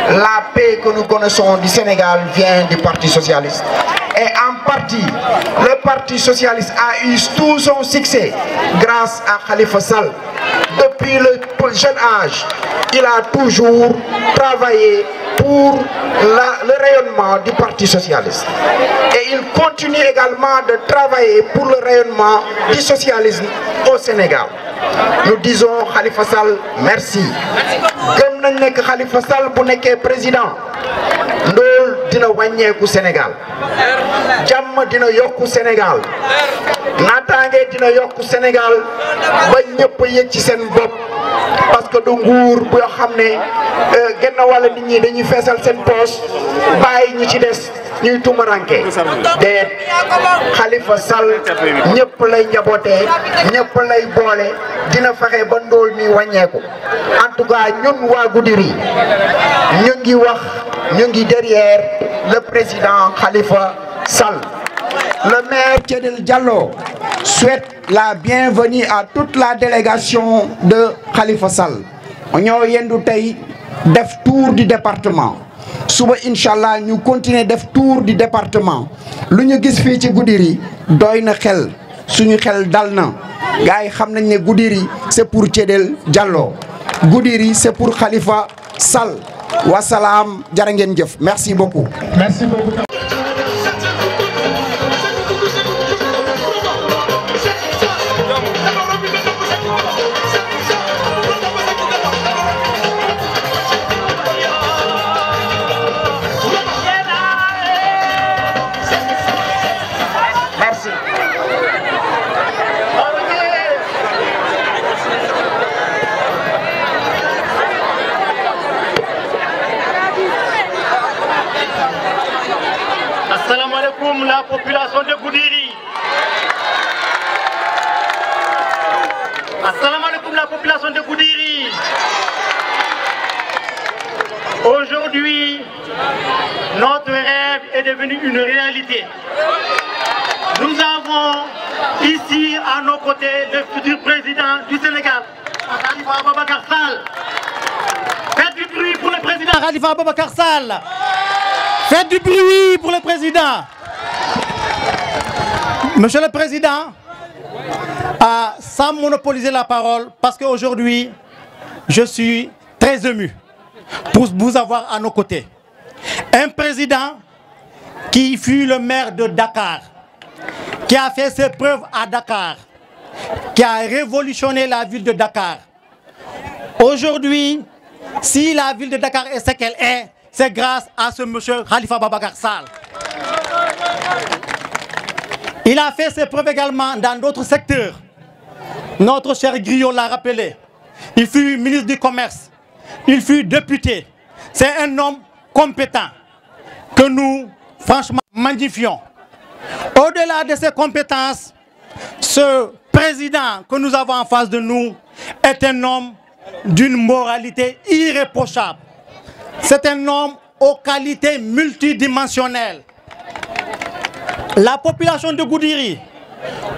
La paix que nous connaissons du Sénégal vient du Parti socialiste. Et en partie, le Parti socialiste a eu tout son succès grâce à Khalifa Sall. Depuis le jeune âge, il a toujours travaillé pour le rayonnement du Parti socialiste. Et il continue également de travailler pour le rayonnement du socialisme au Sénégal. Nous disons Khalifa Sall merci. Gëm nañ nek Khalifa Sall bu nekkee président ndóol dina wàññeeku Sénégal, jàmm dina yokku Sénégal, naataange dina yokku Sénégal ba ñëpp yëg ci seen bopp, parce que du nguur boo xam ne genn wàll nit ñi dañuy feesal seen poche bàyyi ñu ci des ñuy tumaranke déet. Khalifa Sall ñëpp lay njabootee, ñëpp lay boole, dina fexe ba ndóol mi wàññeeku. En tout cas ñun waa Goudiri ñu ngi wax, ñu ngi derrière le président Khalifa Sall. Le maire Tchédel Diallo souhaite la bienvenue à toute la délégation de Khalifa Sall. ñoo yendu tey def tour du département. Suba Inch'Allah ñu continuer def tour du département. Lu ñu gis fii ci Goudiri doy na xel, suñu xel dal na. Gars yi xam nañ ne Goudiri c'est pour Tchédel Diallo. Goudiri c'est pour Khalifa Sall. Wassalam, jërë ngeen jëf. Merci beaucoup. Merci beaucoup. La population de Goudiri. Assalamu alaikum la population de Goudiri. Aujourd'hui, notre rêve est devenu une réalité. Nous avons ici à nos côtés le futur président du Sénégal, Khalifa Ababacar Sall. Faites du bruit pour le président Khalifa Ababacar Sall. Faites du bruit pour le président. Monsieur le Président, sans monopoliser la parole, parce qu'aujourd'hui, je suis très ému pour vous avoir à nos côtés. Un président qui fut le maire de Dakar, qui a fait ses preuves à Dakar, qui a révolutionné la ville de Dakar. Aujourd'hui, si la ville de Dakar est ce qu'elle est, c'est grâce à ce monsieur Khalifa Ababacar Sall. Il a fait ses preuves également dans d'autres secteurs. Notre cher Griot l'a rappelé. Il fut ministre du Commerce. Il fut député. C'est un homme compétent que nous, franchement, magnifions. Au-delà de ses compétences, ce président que nous avons en face de nous est un homme d'une moralité irréprochable. C'est un homme aux qualités multidimensionnelles. La population de Goudiri,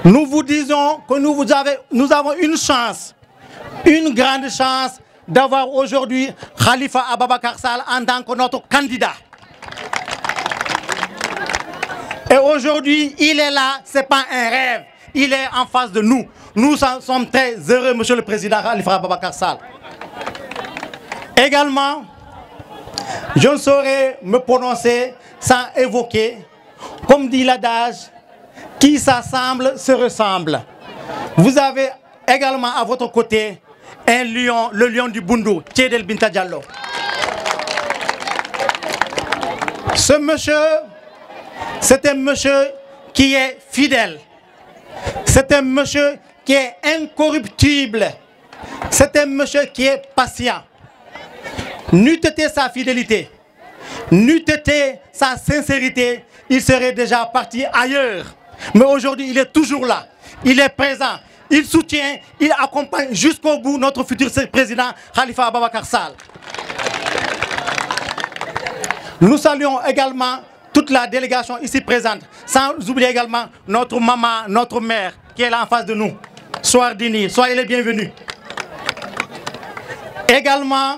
nous vous disons que nous avons une chance, une grande chance d'avoir aujourd'hui Khalifa Ababacar Sall en tant que notre candidat. Et aujourd'hui, il est là, ce n'est pas un rêve, il est en face de nous. Nous sommes très heureux, monsieur le président Khalifa Ababacar Sall. Également, je ne saurais me prononcer sans évoquer, comme dit l'adage, qui s'assemble se ressemble. Vous avez également à votre côté un lion, le lion du Bundu, Tchédel Binta Diallo. Ce monsieur, c'est un monsieur qui est fidèle. C'est un monsieur qui est incorruptible. C'est un monsieur qui est patient. N'eût été sa fidélité, n'eût été sa sincérité, il serait déjà parti ailleurs. Mais aujourd'hui, il est toujours là. Il est présent. Il soutient, il accompagne jusqu'au bout notre futur président Khalifa Ababacar Sall. Nous saluons également toute la délégation ici présente, sans oublier également notre maman, notre mère, qui est là en face de nous. Soardini, soyez les bienvenus. Également,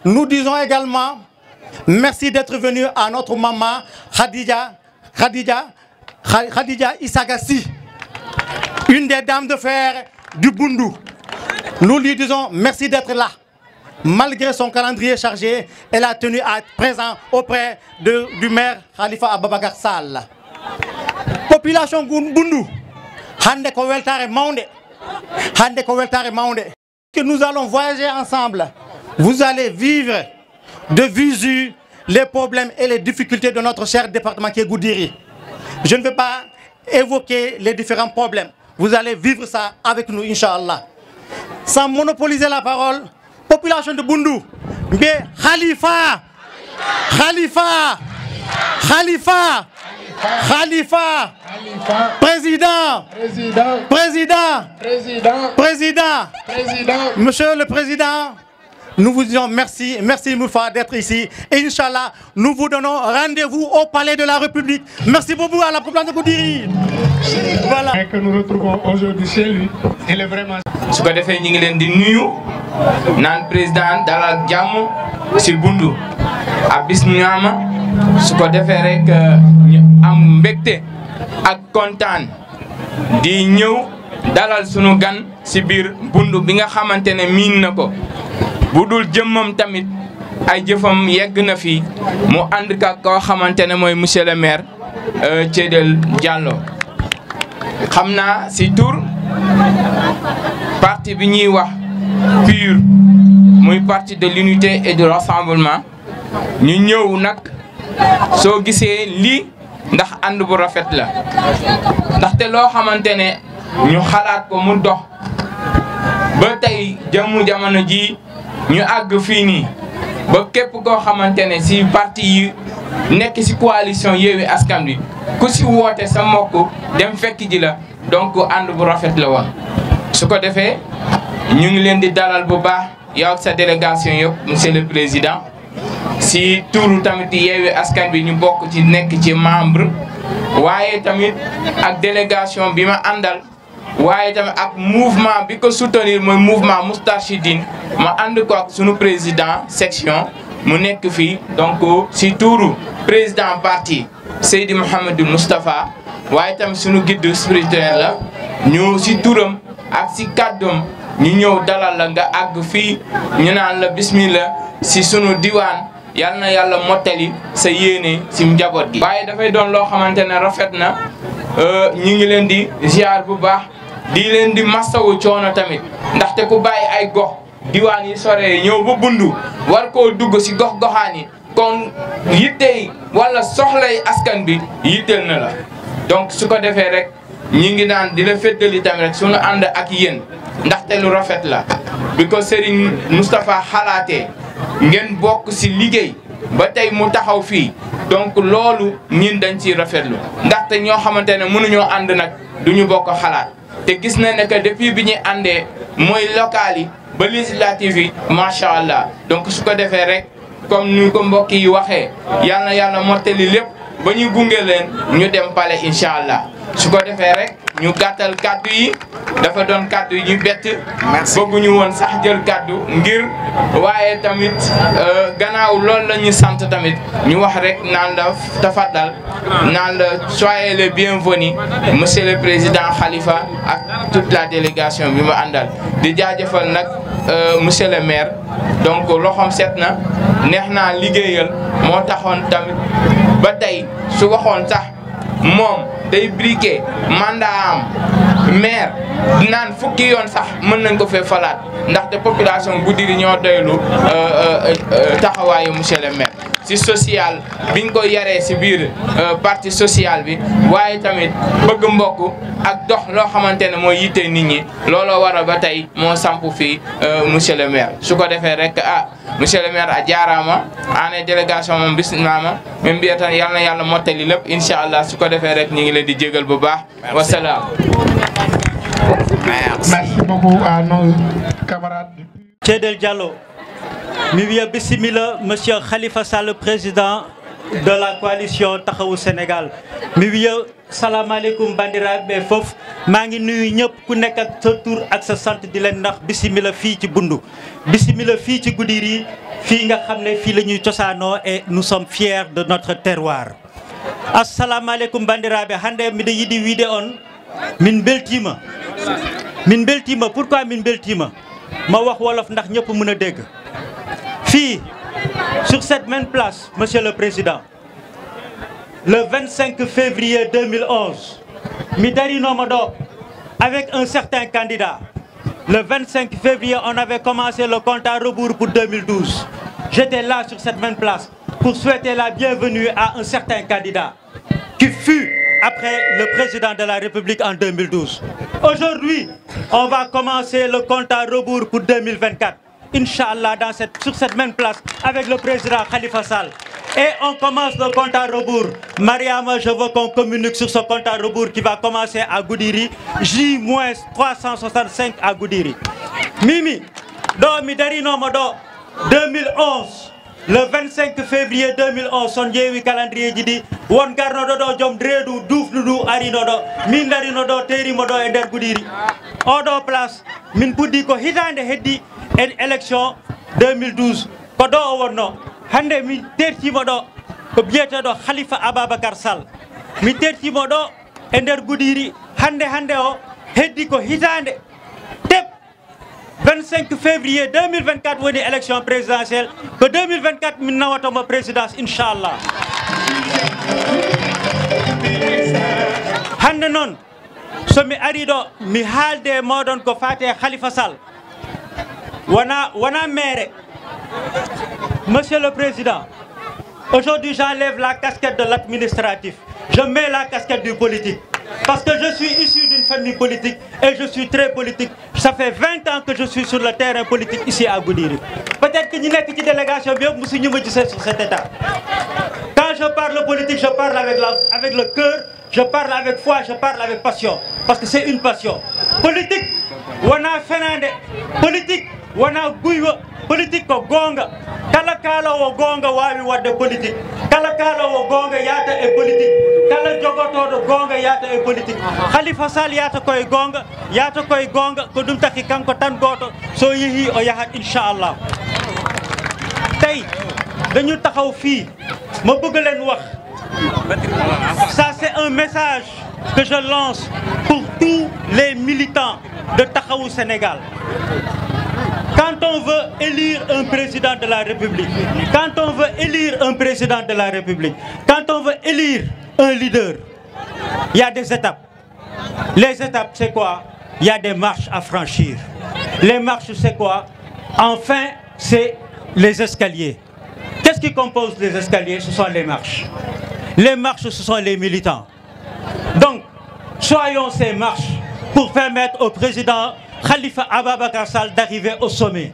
nous disons également Merci d'être venu à notre maman Khadija Issagassi, une des dames de fer du Bundu. Nous lui disons merci d'être là. Malgré son calendrier chargé, elle a tenu à être présente auprès du maire Khalifa Ababakar Sall. Population Bundu, hande ko weltare maunde, hande ko weltare maunde. Que nous allons voyager ensemble. Vous allez vivre de visu les problèmes et les difficultés de notre cher département qui est Goudiri. Je ne vais pas évoquer les différents problèmes. Vous allez vivre ça avec nous, Inch'Allah. Sans monopoliser la parole, population de Bundu, mais Khalifa, président, monsieur le président, nous vous disons merci Moufa d'être ici. Et Inch'Allah, nous vous donnons rendez-vous au palais de la République. Merci beaucoup à la population de Goudiri. Voilà. Que nous retrouvons aujourd'hui chez lui. Il est vraiment. su ko defee ñu ngi leen di nuyu naan président dalal jàmm si Bundu ak bis ñaama su ko defee rek ñu am mbégte ak kontaan di ñëw dalal sunu gan si biir Bundu bi nga xamante ne miin na ko bu dul jëmmam tamit ay jëfam yegg na fi mu ànd ka koo xamante ne mooy monsieur le maire Thiédel Diallo xam naa si tur parti bi ñuy wax PUR muy parti de l'unité et du rassemblement ñu ñëw nag soo gisee lii ndax ànd bu rafet la ndaxte loo xamante ne ñu xalaat ko mu dox ba tey jamono ji ñu àgg fii nii ba képp koo xamante ne si parti yi nekk si coalition Yewwi Askan Wi ku si woote sa mbokk dem fekk ji la donc ànd bu rafet la woon su ko defee ñu ngi leen di dalal bu baax yow ak sa délégation yëpp monsieur le président si tuuru tamit Yewwi Askan Wi ñu bokk ci nekk ci membre waaye tamit ak délégation bi ma àndal waaye tamit ak mouvement bi ko soutenir mooy mouvement Moustarchidine ma ànd ko ak sunu président section mu nekk fii donc si tuuru président parti Seydi Mouhamadou Moustapha waaye tamit sunu guide spirituel la ñu si turam ak si kàddoom ñu ñëw dalal la nga àgg fii ñu naan la bismillah si sunu diwaan yal na yàlla mottali sa yéene si njaboot gi. waaye dafay doon loo xamante ne rafet na ñu ngi leen di ziar bu baax di leen di masawu coono tamit ndaxte ku bàyyi ay gox diwaan yi sore ñëw ba Bundu war koo dugg si gox-goxaan yi kon yittey wala soxlay askan bi yitteel na la donc su ko defee rek. ñi ngi naan di la féddali tamit rek sunu ànd ak yéen ndaxte lu rafet la bi ko Serigne Moustapha xalaatee ngeen bokk si liggéey ba tey mu taxaw fii donc loolu ñin dañ ciy rafetlu ndaxte ñoo xamante ne mënuñoo ànd nag duñu bokk xalaat te gis na ne que depuis bi ñuy àndee mooy local yi ba législative yi macha allah donc su ko defee rek comme ni ko mbokk yi waxee yal na yàlla mottali lépp ba ñu gunge leen ñu dem palais incha allah. su ko defee rek ñu gàttal kaddu yi dafa doon kaddu yi ñu bett bëgguñu woon sax jël kaddu ngir waaye tamit gannaaw loolu la ñu sant tamit ñu wax rek naan la tafaddal naan la soyez les bienvenus monsieur le président Khalifa ak toute la délégation bi ma àndal di jaajëfal nag monsieur le maire donc loxoom set na neex naa liggéeyal moo taxoon tamit ba tey su waxoon sax moom day briqué mandat am maire naan fukki yoon sax mën nañ ko fee falaat ndaxte population Goudiri ñoo doylu taxawaayu monsieur le maire si social biñ ko yaree si biir parti social bi waaye tamit bëgg mbokk ak dox loo xamante ne mooy yitte nit ñi looloo waral ba tey moo samp fii monsieur le maire su ko defee rek monsieur le maire a jaaraama ane délégation moom bismillah même bi tan yal na yàlla mottali lépp incha allah su ko defee rek ñu ngi leen di jégal bu baax wasalaam. Merci beaucoup à nos camarades. Thiédel Diallo mi wiya bisimilla monsieur Khalifa Sall président de la coalition Taxawu Sénégal mi wiya salaamaaleykum bandiraɓe fof maa ngi nuyu ñëpp ku nekk ak sa tur ak sa sant di leen ndax bisimila fii ci Bundu bisimila fii ci Goudiri fii nga xam ne fii la ñuy cosaanoo et nous sommes fiers de notre terroir. assalamualeykum bandiraɓe hannde miɗo yiɗi wiide on min beltima pourquoi min beltima ma wax wolof ndax ñëpp mën a dégg fii sur cette même place monsieur le président le 25 février 2011 mi darinoma ɗo avec un certain candidat. Le 25 février, on avait commencé le compte à rebours pour 2012. J'étais là sur cette même place pour souhaiter la bienvenue à un certain candidat qui fut après le président de la République en 2012. Aujourd'hui, on va commencer le compte à rebours pour 2024. Inch'Allah, sur cette même place avec le président Khalifa Sall. Et on commence le compte à rebours. Mariama, je veux qu'on communique sur ce compte à rebours qui va commencer à Goudiri. J-365 à Goudiri. Mimi, do mi darinoma do 2011. Le 25 février 2011, son jeewi calendrier jidi won garnoɗo ɗo joom reedu dufnudu arino ɗo min darino ɗo terimo ɗo e nder Goudiri. Oɗo place min puɗɗi ko hitande heddi e élection 2012 ko ɗo o wonno. Hande mi tertimo ɗo ko biyeteɗo Khalifa Ababacar Sall mi tertimo ɗo e nder Goudiri hande o heddi ko hitande teb 25 février 2024 woni élection présidentielle ko 2024 min nawatomo présidence inchallah. Hande noon somi ari ɗo mi haalde e moɗon ko fate Khalifa Sall wona maire. Monsieur le Président, aujourd'hui j'enlève la casquette de l'administratif. Je mets la casquette du politique. Parce que je suis issu d'une famille politique et je suis très politique. Ça fait 20 ans que je suis sur le terrain politique ici à Goudiri. Peut-être que nous sommes une délégation bien sur cet état. Quand je parle politique, je parle avec le cœur, je parle avec foi, je parle avec passion. Parce que c'est une passion. Politique, on a Fernandez. Politique, on a Gouyo. Politique ko gonga kala kala o gonga wawi wadde politique kala kala o gonga yata e politique kala jogotoɗo gonga yata e politique. Khalifa Sall yata koye gonga ko ɗum taki kanko tan goto so yeehi o yahat inchallah. Tay dañu taxaw fii ma bëgg leen wax ça c'est un message que je lance pour tous les militants de Taxawu Sénégal. Quand on veut élire un président de la République, quand on veut élire un président de la République, quand on veut élire un leader, il y a des étapes. Les étapes, c'est quoi? Il y a des marches à franchir. Les marches, c'est quoi? Enfin, c'est les escaliers. Qu'est-ce qui compose les escaliers? Ce sont les marches. Les marches, ce sont les militants. Donc, soyons ces marches pour permettre au président Khalifa Ababacar Sall d'arriver au sommet.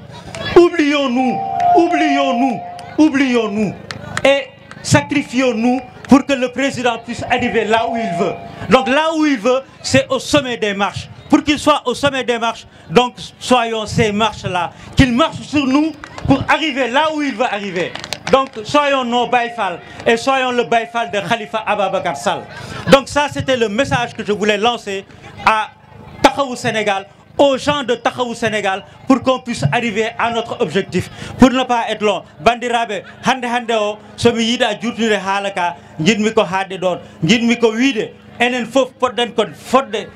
Oublions-nous et sacrifions-nous pour que le président puisse arriver là où il veut. Donc là où il veut, c'est au sommet des marches. Pour qu'il soit au sommet des marches, donc soyons ces marches-là, qu'il marche sur nous pour arriver là où il veut arriver. Donc soyons nos Baïfal et soyons le Baïfal de Khalifa Ababacar Sall. Donc ça, c'était le message que je voulais lancer à Taxawu Sénégal, aux gens de Taxawu Sénégal, pour qu'on puisse arriver à notre objectif. Pour ne pas être long, bandiraɓe hande o somi yiiɗa juttude haala ka jiɗmi ko haadde ɗon jiɗmi ko wiide enen fof poɗɗen ko fodde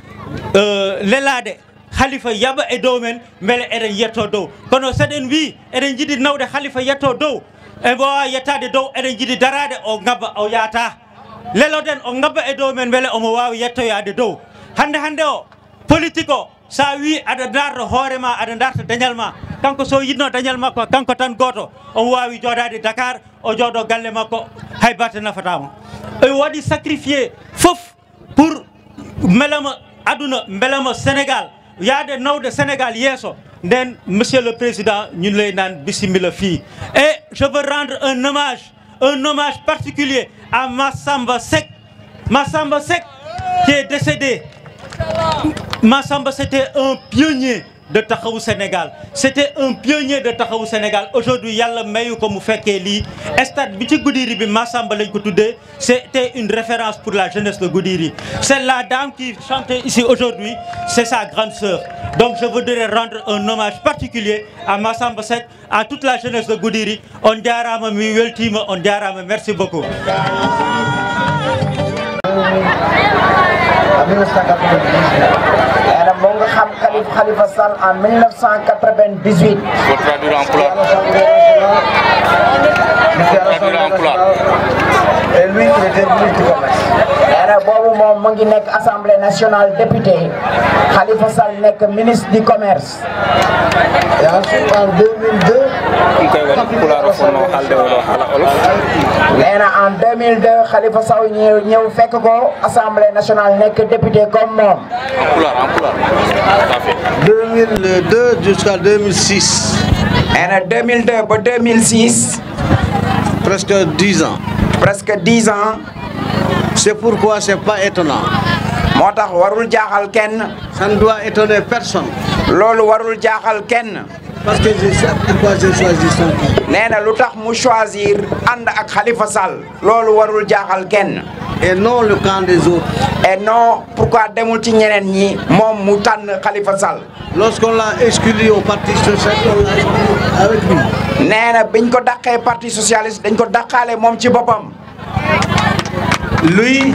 lelade Khalifa yaɓa e dow men beele eɗen yetto dow. Kono seɗen wi eɗen jiɗi nawde Khalifa yetto dow e mbowa yettade dow eɗen jiɗi darade o ngabba o yaata leloden o ngabba e dow men beele omo wawi yettoyade dow. Hande o politique o sa wi aɗa darta hoorema aɗa darta dañal ma kanko so yidno dañal makko kanko tan goto omo wawi jodade Dakar o jooɗo galle makko hay batte nafatamo. O waɗi sacrifié fof pour melama aduna belama Sénégal yaade nawde Sénégal yeeso nden monsieur le président ñun lay naan bisimilla fii. Et je veux rendre un hommage particulier à Massamba Seck qui est décédé. Massamba, c'était un pionnier de Taxawu Sénégal. C'était un pionnier de Taxawu Sénégal. Aujourd'hui, yàlla mayu ko mu fekkee lii stade bi ci Goudiri bi Massamba lañ ko tuddee. C'était une référence pour la jeunesse de Goudiri. C'est la dame qui chantait ici aujourd'hui, c'est sa grande sœur. Donc je voudrais rendre un hommage particulier à Massamba Seck, à toute la jeunesse de Goudiri. On jaaraama mi weltima, on jaaraama. Merci beaucoup. En 1998. Khalifa Sall en 1998. Faut traduire en pulaar. Et lui, il était ministre du commerce. boobu moom mu ngi nekk Assemblée nationale député Khalifa Sall nekk ministre du commerce. Et ensuite en 2002. nee na en 2002 Khalifa Sall ñëw fekk ko Assemblée nationale nekk député comme moom. 2002 jusqu'à 2006. nee na 2002 ba 2006. Presque 10 ans. Presque 10 ans. C'est pourquoi c'est pas étonnant. moo tax warul jaaxal kenn. Ça ne doit étonner personne. loolu warul jaaxal kenn. Parce que je sais pourquoi j'ai choisi son camp. nee na lu tax mu choisir ànd ak Khalifa Sall. loolu warul jaaxal kenn. Et non le camp des autres. Et non pourquoi demul ci ñeneen ñi moom mu tànn Khalifa Sall. Lorsqu'on l'a exclu au parti socialiste, on l'a exclu avec lui. nee na biñ ko dàqee parti socialiste dañ ko dàqaale moom ci boppam. Lui,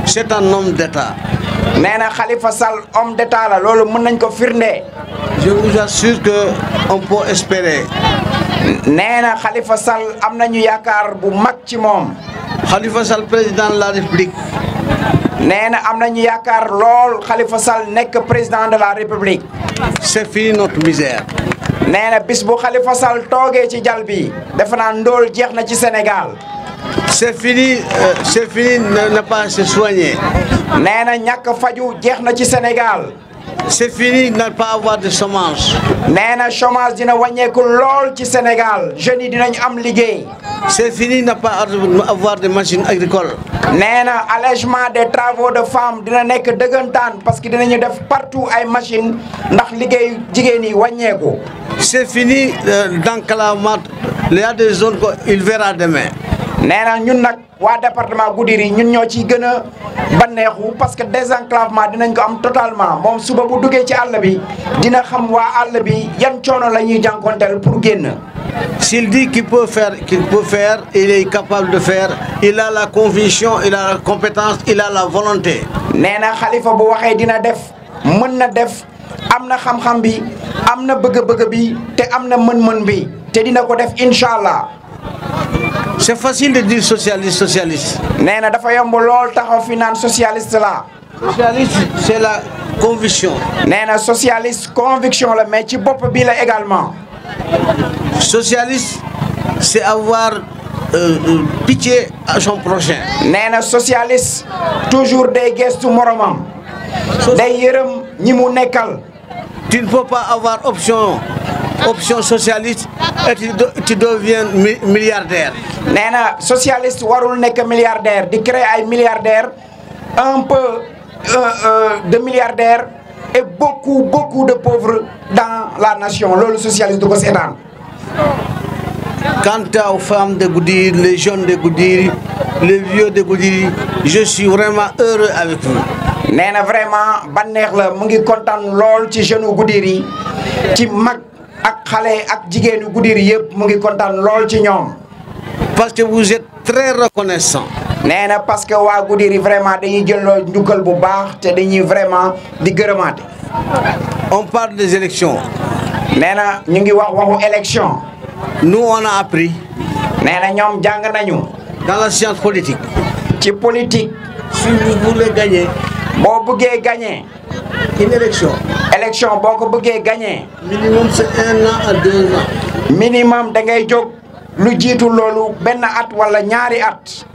c'est un homme d'État. nee na Khalifa Sall homme d'État la loolu mën nañ ko firnde. Je vous assure que on peut espérer. nee na Khalifa Sall am nañu yaakaar bu mag ci moom. Khalifa Sall président de la République. nee na am nañu yaakaar lool Khalifa Sall nekk président de la République. C'est fini notre misère. nee na bis bu Khalifa Sall toogee ci jal bi defe naa ndóol jeex na ci Sénégal. C'est fini ne pas se soigner. nee na ñàkk faju jeex na ci Sénégal. C'est fini ne pas avoir de chômage. nee na chômage dina wàññeeku lool ci Sénégal jeunes yi dinañ am liggéey. C'est fini ne pas avoir de machines agricoles. nee na allègement des travaux de femmes dina nekk dëggantaan parce que dinañu def partout ay machines ndax liggéey jigéen yi wàññeeku. C'est fini d'enclavement. Il y a des zones qu'il verra demain. nee na ñun nag waa département Goudiri ñun ñoo ciy gën a banneexu parce que désenclavement dinañ ko am totalement moom suba bu duggee ci àll bi dina xam waa àll bi yan coono la ñuy jànkonteel pour génn. S'il dit qu'il peut faire, il est capable de faire. Il a la conviction, il a la compétence, il a la volonté. nee na Khalifa bu waxee dina def mën na def am na xam-xam bi am na bëgg-bëgg bi te am na mën-mën bi te dina ko def incha allah. C'est facile de dire socialiste, socialiste. nee na dafa yomb lool taxaw fi naan socialiste la. Socialiste, c'est la conviction. nee na socialiste conviction la mais ci bopp bi la également. Socialiste, c'est avoir pitié à son prochain. nee na socialiste toujours day gestu moromam. day yërëm ñi mu nekkal. Tu ne peux pas avoir option socialiste et tu deviens milliardaire. nee na socialiste warul nekk milliardaire di créer ay milliardaires un peu de milliardaires et beaucoup de pauvres dans la nation loolu socialiste du ko seetaan. Quant aux femmes de Goudiri, les jeunes de Goudiri, les vieux de Goudiri, je suis vraiment heureux avec vous. nee na vraiment banneex la mu ngi kontaan lool ci jeune u Goudiri ci mag ak xale ak jigéenu Goudiri yëpp mu ngi kontaan lool ci ñoom. Parce que vous êtes très reconnaissant. nee na parce que waa Goudiri vraiment dañuy jëloo njukkal bu baax te dañuy vraiment di gërëmaate. On parle des élections. nee na ñu ngi waxu élection. Nous on a appris. nee na ñoom jàng nañu. Dans la science politique. ci politique. Si vous voulez gagner. boo bëggee gagner. une élection. élection boo ko bëggee gagner. minimum c'est 1 an à 2 ans. minimum da ngay jóg lu jiitu loolu benn at wala ñaari at.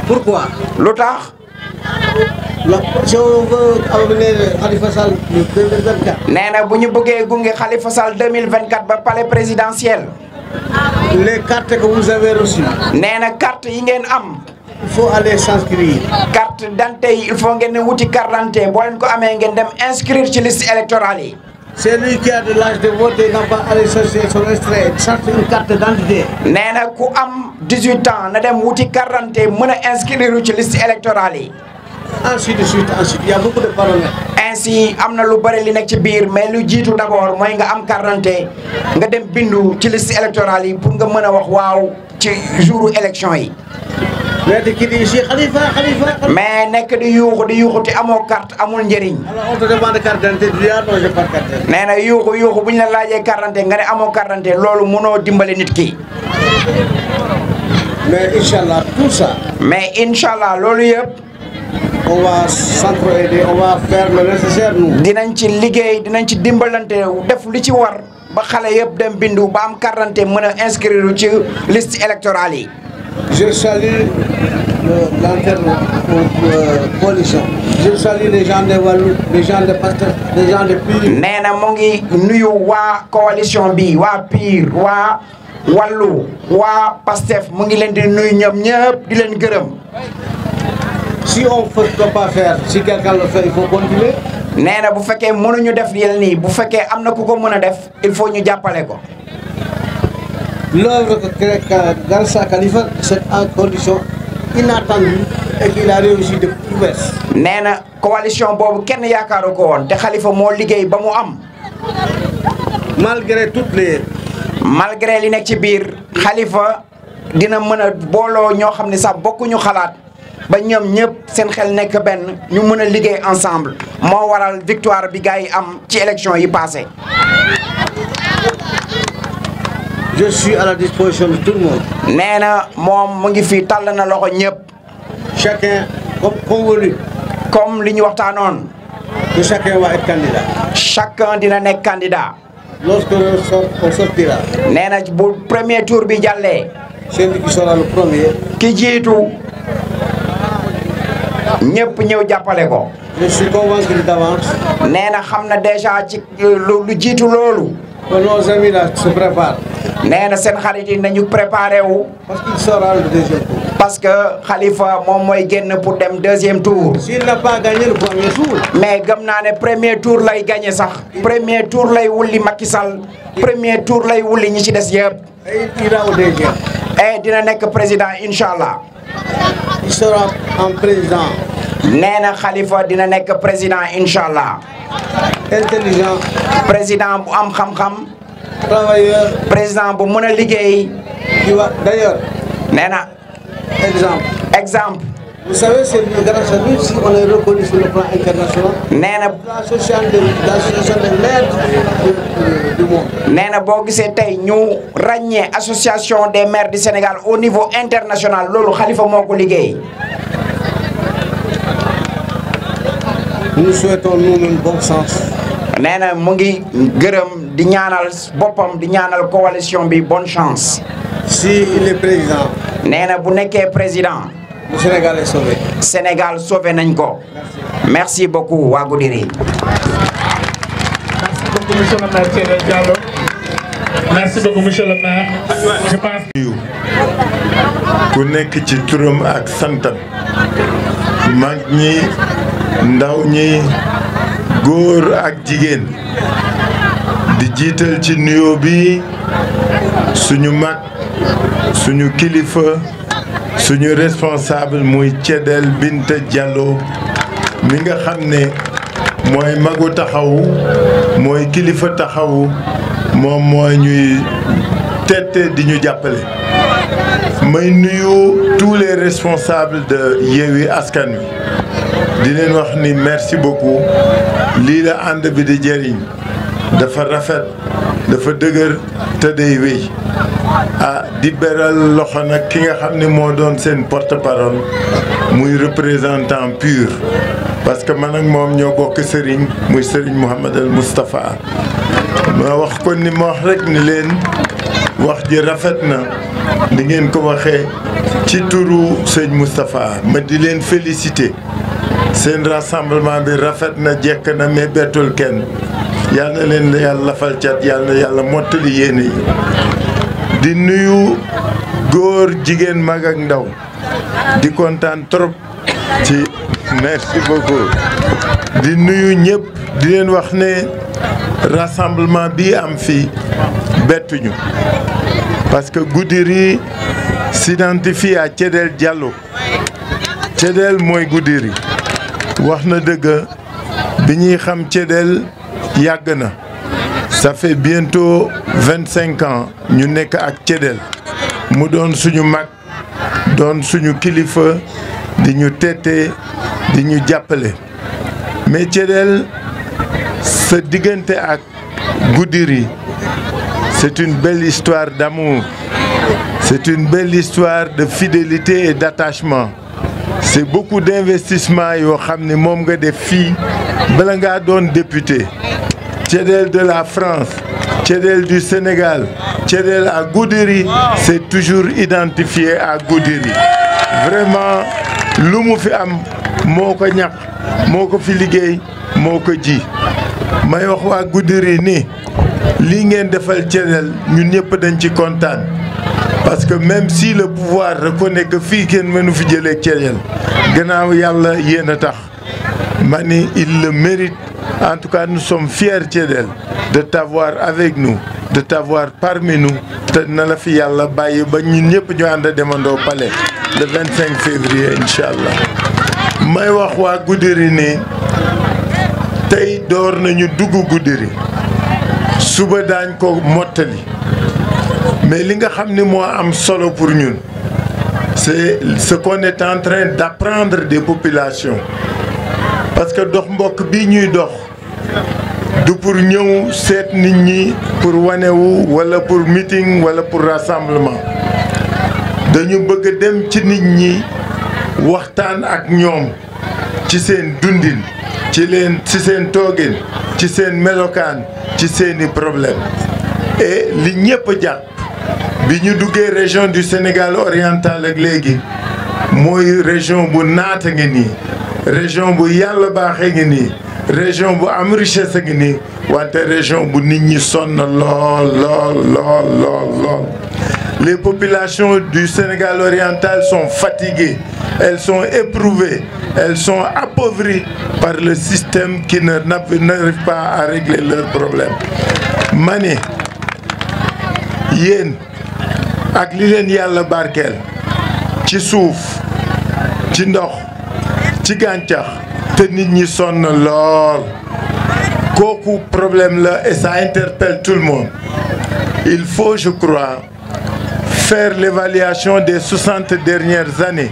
Pourquoi? lu tax. Si on veut amener Khalifa Sall 2024. nee na bu ñu bëggee gunge Khalifa Sall 2024 ba palais présidentiel. Les cartes que vous avez reçues. nee na carte yi ngeen am. Il faut aller s'inscrire. carte d'identité yi il faut ngeen wuti carte d'identité boo leen ko amee ngeen dem inscrire ci liste électorale yi. C'est lui qui a de l'âge de voter, n'a pas allé chercher son extrait, chercher une carte d'identité. nee na ku am 18 ans na dem wuti carte d'identité mën a inscrire ci liste électorale yi. Ensuite, il y a beaucoup de paramètres. ainsi am na lu bëri li nekk ci biir mais lu jiitu d'abord mooy nga am carte d'identité nga dem bindu ci liste électorale yi pour nga mën a wax waaw ci jouru élection yi. Mais qui dit ici Khalifa. mais nekk di yuuxu te amoo carte amul njëriñ. Alors on te demande carte d'identité, tu dis ah non j'ai pas de carte d'identité. nee na yuuxu bu ñu la laajee carte d'identité nga ne amoo carte d'identité loolu mënoo dimbale nit ki. Mais Inch'Allah, tout ça. mais Inch'Allah loolu yëpp. On va s'entraider, on va faire le nécessaire nous. dinañ ci liggéey dinañ ci dimbalante def li ci war ba xale yëpp dem bindu ba am carte d'identité mën a inscrire ci liste électorale yi. Je salue l'inter-coalition. Je salue les gens de Wallu, les gens de Pastef, les gens de Pire. nee na mu ngi nuyu waa coalition bi waa Pire waa Wallu waa Pastef mu ngi leen di nuyu ñoom ñëpp di leen gërëm. Si on ne peut pas faire, si quelqu'un le fait, il faut continuer. nee na bu fekkee mënuñu def yel nii bu fekkee am na ku ko mën a def il faut ñu jàppale ko. L'œuvre que grâce à Khalifa, c'est en condition inattendue et qu'il a réussi de prouesse. nee na coalition boobu kenn yaakaaru ko woon te Khalifa moo liggéey ba mu am. Malgré toutes les. malgré li nekk ci biir Khalifa dina mën a booloo ñoo xam ne sax bokkuñu xalaat ba ñoom ñëpp seen xel nekk benn ñu mën a liggéey ensemble moo waral victoire bi gars yi am ci élection yi passé. Je suis à la disposition de tout le monde. nee na moom mu ngi fii tàll na loxo ñëpp. Chacun comme convenu. comme li ñu waxtaanoon. Que chacun va être candidat. chacun dina nekk candidat. Lorsque on sortira. nee na bu premier tour bi jàllee. Celui qui sera le premier. ki jiitu ñëpp ñëw jàppale ko. Je suis convaincu d'avance. nee na xam na déjà ci lu jiitu loolu. Que nos amis là se préparent. nee na seen xarit yi nañu préparé wu. Parce qu'il sera le deuxième tour. parce que Khalifa moom mooy génn pour dem deuxième tour. S'il n'a pas gagné le premier tour. mais gëm naa ne premier tour lay gagné sax. premier tour lay wulli Macky Sall. premier tour lay wulli ñi ci des yëpp. Et il ira au deuxième. et dina nekk président incha allah. Il sera un président. nee na Khalifa dina nekk président incha allah. Intelligent. président bu am xam-xam. Travailleur. président bu mën a liggéey. Qui va d'ailleurs. nee na. exemple. Vous savez, c'est grâce à lui si on est reconnu sur le plan international. nee na. L'association des maires du monde. nee na boo gisee tey ñu ràññee association des maires du Sénégal au niveau international loolu Khalifa moo ko liggéey. Nous souhaitons nous-mêmes bon sens. nee na mu ngi gërëm di ñaanal boppam di ñaanal coalition bi bonne chance. Si il est président. nee na bu nekkee président. Le Sénégal est sauvé. Sénégal sauvé nañ ko. merci beaucoup waa Goudiri. Merci beaucoup monsieur le maire Thierno Diallo. Merci beaucoup monsieur le maire. Je pense. ku nekk ci turam ak santam. mag ñi ndaw ñi góor ak jigéen. di jiital ci nuyoo bi suñu mag suñu kilifa suñu responsable muy Thiédel Binta Diallo mi nga xam ne mooy magu taxawu mooy kilifa taxawu moom mooy ñuy tette di ñu jàppale. may nuyu tous les responsables de Yewwi Askan Wi di leen wax ni merci beaucoup lii la ànd bi di jëriñ dafa rafet dafa dëgër te day wéy di beral loxo nag ki nga xam ne moo doon seen porte-parole muy représentant pur parce que man ak moom ñoo bokk sëriñ muy sëriñ Mouhamad al Moustapha ma wax ko ni ma wax rek ni leen wax ji rafet na di ngeen ko waxee ci turu sëñ Moustapha ma di leen féliciter seen rassemblement bi rafet na jekk na mais bettul kenn yal na leen yàlla lafal cat yal na yàlla mottali yéene yi di nuyu góor jigéen mag ak ndaw di kontaan trop ci merci beaucoup di nuyu ñëpp di leen wax ne rassemblement bi am fii bettuñu parce que Goudiri s'identifie à Thiédel Diallo Thiédel mooy Goudiri wax na dëgg bi ñuy xam Thiédel yàgg na ça fait bientôt 25 ans ñu nekk ak Thiédel mu doon suñu mag doon suñu kilifa di ñu tette di ñu jàppale mais Thiédel sa diggante ak Goudiri c'est une belle histoire d'amour c'est une belle histoire de fidélité et d'attachement c'est beaucoup d'investissement yoo xam ne moom nga def fii bala ngaa doon député Thiédel de la France Thiédel du Sénégal Thiédel à Goudiri c'est toujours identifié à Goudiri vraiment lu mu fi am moo ko ñàkk moo ko fi liggéey moo ko ji may wax waa Goudiri ni lii ngeen defal Thiédel ñun ñëpp dañ ci kontaan parce que même si le pouvoir reconnaît que fii kenn mënu fi jëlee Thiédel gannaaw yàlla yéen a tax ma ni il le mérite en tout cas nous sommes fiers Thiédel de t'avoir avec nous de t'avoir parmi nous te na la fi yàlla bàyyi ba ñun ñëpp ñu ànd demandoo palais le 25 février incha allah may wax waa Goudiri ni tey door nañu dugg Goudiri suba daañ ko mottali mais li nga xam ni moo am solo pour ñun c'est ce qu'on est en train d'apprendre des populations parce que dox mbokk bi ñuy dox du pour ñëw seet nit ñi pour wanewu wala pour meeting wala pour rassemblement dañu bëgg dem ci nit ñi waxtaan ak ñoom ci seen dundin ci seen toogin ci seen melokaan ci seeni problème et li ñëpp jàpp bi ñu duggee région du Sénégal oriental ak léegi mooy région bu naata ngi nii région bu yàlla baaxee ngi nii région bu am richesse ngi nii wante région bu nit ñi sonn lool lool lool lool lool les populations du Sénégal oriental sont fatiguées elles sont éprouvées elles sont appauvries par le système qui n'arrive pas à régler leurs problèmes ma ne yéen ak li leen yàlla barkeel ci suuf ci ndox ci gàncax te nit ñi sonn lool kooku problème la et ça interpelle tout le monde il faut je crois faire l'évaluation des 60 dernières années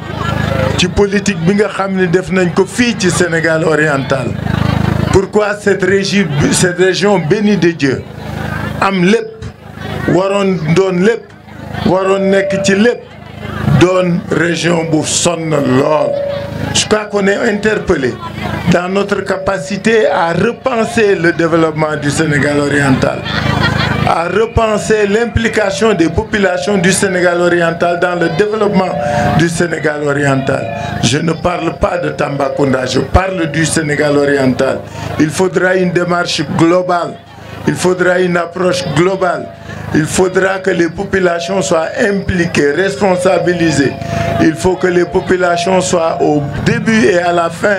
ci politique bi nga xam ne def nañ ko fii ci Sénégal oriental pourquoi cette région bénie de Dieu am lépp waroon doon lépp waroon nekk ci lépp doon région bu sonn lool je crois qu'on est interpellé dans notre capacité à repenser le développement du Sénégal oriental à repenser l'implication des populations du Sénégal oriental dans le développement du Sénégal oriental. Je ne parle pas de Tambacounda, je parle du Sénégal oriental. Il faudra une démarche globale, il faudra une approche globale. Il faudra que les populations soient impliquées, responsabilisées. Il faut que les populations soient au début et à la fin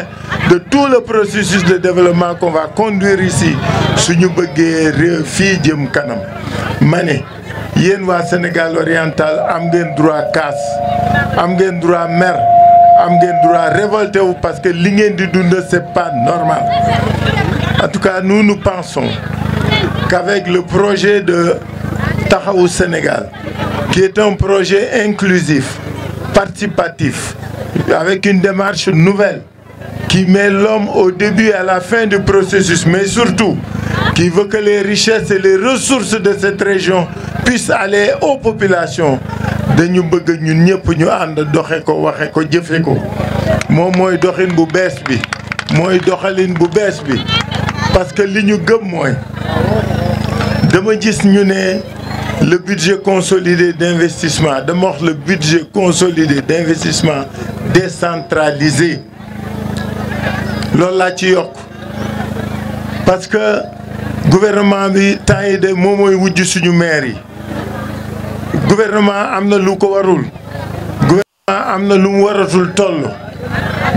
de tout le processus de développement qu'on va conduire ici. Suñu bëggee réew fii jëm kanam ma ne yéen waa Sénégal oriental am ngeen droit casse am ngeen droit mer am ngeen droit révolter wu parce que li ngeen di dund c'est pas normal. En tout cas nous pensons qu'avec le projet de Taxawu Sénégal qui est un projet inclusif participatif avec une démarche nouvelle qui met l'homme au début et à la fin du processus mais surtout qui veut que les richesses et les ressources de cette région puissent aller aux populations dañu bëgg ñun ñëpp ñu ànd doxe ko waxe ko jëfe ko moom mooy doxin bu bees bi mooy doxalin bu bees bi parce que li ñu gëm mooy dama gis ñu ne le budget consolidé d'investissement dama wax le budget consolidé d'investissement décentralisé loolu laa ci yokk parce que gouvernement bi temps yi de moom mooy wujj suñu maire yi gouvernement am na lu ko warul gouvernement am na lu mu waratul toll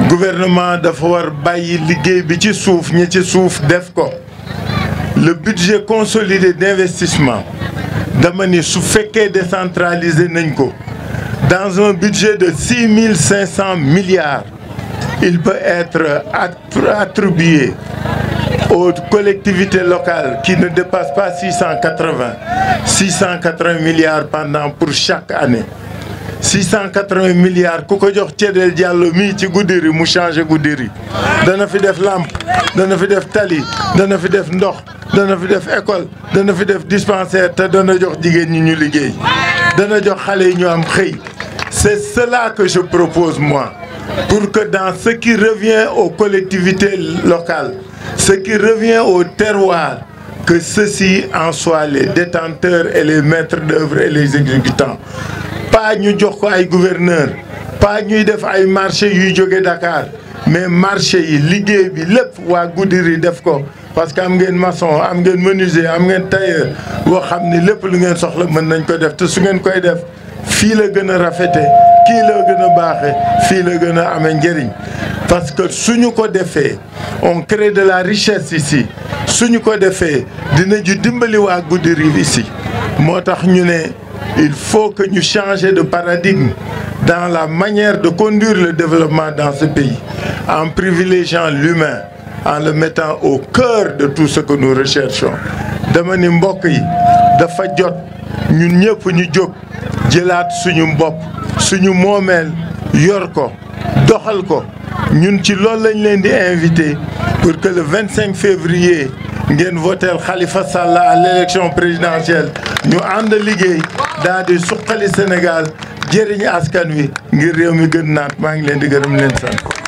gouvernement dafa war bàyyi liggéey bi ci suuf ñi ci suuf def ko. Le budget consolidé d'investissement dama ni su fekkee décentralisé nañ ko dans un budget de 6500 milliards il peut être attribué aux collectivités locales qui ne dépassent pas 680 milliards pour chaque année. 680 milliards ku ko jox Cédel Diallo mii ci Goudiri mu changé Goudiri dana fi def lampe dana fi def tali dana fi def ndox dana fi def école dana fi def dispensaire te dana jox jigéen ñi ñu liggéey dana jox xale yi ñu am xëy. C'est cela que je propose moi pour que dans ce qui revient aux collectivités locales, ce qui revient au terroir, que ceux-ci en soient les détenteurs et les maîtres d'œuvre et les exécutants. Pas ñu jox ko ay gouverneur pas ñuy def ay marché yuy jóge Dakar mais marché yi liggéey bi lépp waa Goudiri def ko parce que am ngeen maçon am ngeen menuisier am ngeen tailleur boo xam ni lépp lu ngeen soxla mën nañ ko def te su ngeen koy def fii la gën a rafete kii la gën a baaxe fii la gën a amee njëriñ parce que suñu ko defee on crée de la richesse ici suñu ko defee dina ju dimbali waa Goudiri ici moo tax ñu ne il faut que nous changions de paradigme dans la manière de conduire le développement dans ce pays, en privilégiant l'humain, en le mettant au cœur de tout ce que nous recherchons. dama ni mbokk yi dafa jot ñun ñëpp ñu jóg jëlaat suñu bopp suñu moomeel yor ko doxal ko ñun ci loolu lañ leen di invité pour que le 25 février ngeen votel Khalifa Sall à l'élection présidentielle ñu ànd liggéey daal di suqali Sénégal jëriñ askan wi ngir réew mi gën naat maa ngi leen di gërëm leen sant